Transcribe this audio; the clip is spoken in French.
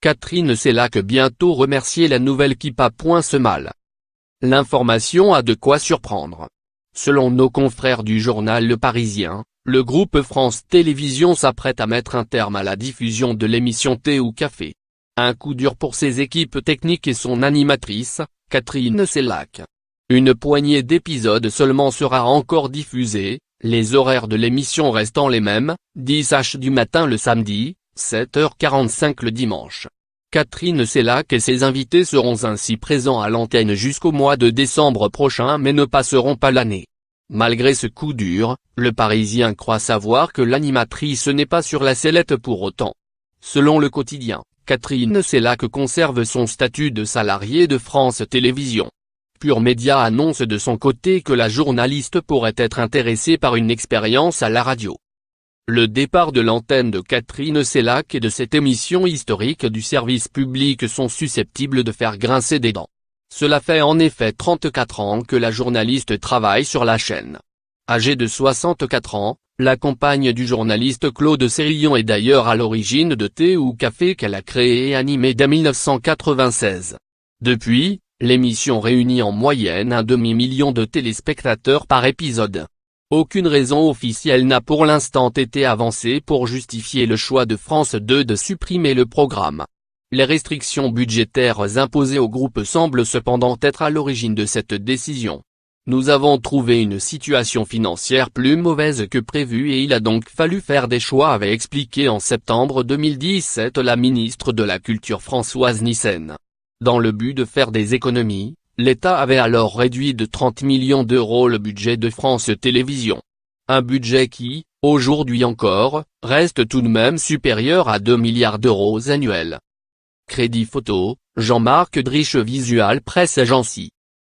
Catherine Sellac bientôt remercier la nouvelle qui pas point ce mal. L'information a de quoi surprendre. Selon nos confrères du journal Le Parisien, le groupe France Télévisions s'apprête à mettre un terme à la diffusion de l'émission Thé ou Café. Un coup dur pour ses équipes techniques et son animatrice, Catherine Sellac. Une poignée d'épisodes seulement sera encore diffusée, les horaires de l'émission restant les mêmes, 10h du matin le samedi, 7h45 le dimanche. Catherine Sellac et ses invités seront ainsi présents à l'antenne jusqu'au mois de décembre prochain mais ne passeront pas l'année. Malgré ce coup dur, Le Parisien croit savoir que l'animatrice n'est pas sur la sellette pour autant. Selon le quotidien, Catherine Sellac conserve son statut de salariée de France Télévisions. Pure Média annonce de son côté que la journaliste pourrait être intéressée par une expérience à la radio. Le départ de l'antenne de Catherine Sellac et de cette émission historique du service public sont susceptibles de faire grincer des dents. Cela fait en effet 34 ans que la journaliste travaille sur la chaîne. Âgée de 64 ans, la compagne du journaliste Claude Sérillon est d'ailleurs à l'origine de Thé ou Café qu'elle a créé et animé dès 1996. Depuis, l'émission réunit en moyenne un demi-million de téléspectateurs par épisode. Aucune raison officielle n'a pour l'instant été avancée pour justifier le choix de France 2 de supprimer le programme. Les restrictions budgétaires imposées au groupe semblent cependant être à l'origine de cette décision. Nous avons trouvé une situation financière plus mauvaise que prévu et il a donc fallu faire des choix, avait expliqué en septembre 2017 la ministre de la Culture Françoise Nyssen. Dans le but de faire des économies, l'État avait alors réduit de 30 millions d'euros le budget de France Télévisions. Un budget qui, aujourd'hui encore, reste tout de même supérieur à 2 milliards d'euros annuels. Crédit photo, Jean-Marc Drich Visual Presse Agency.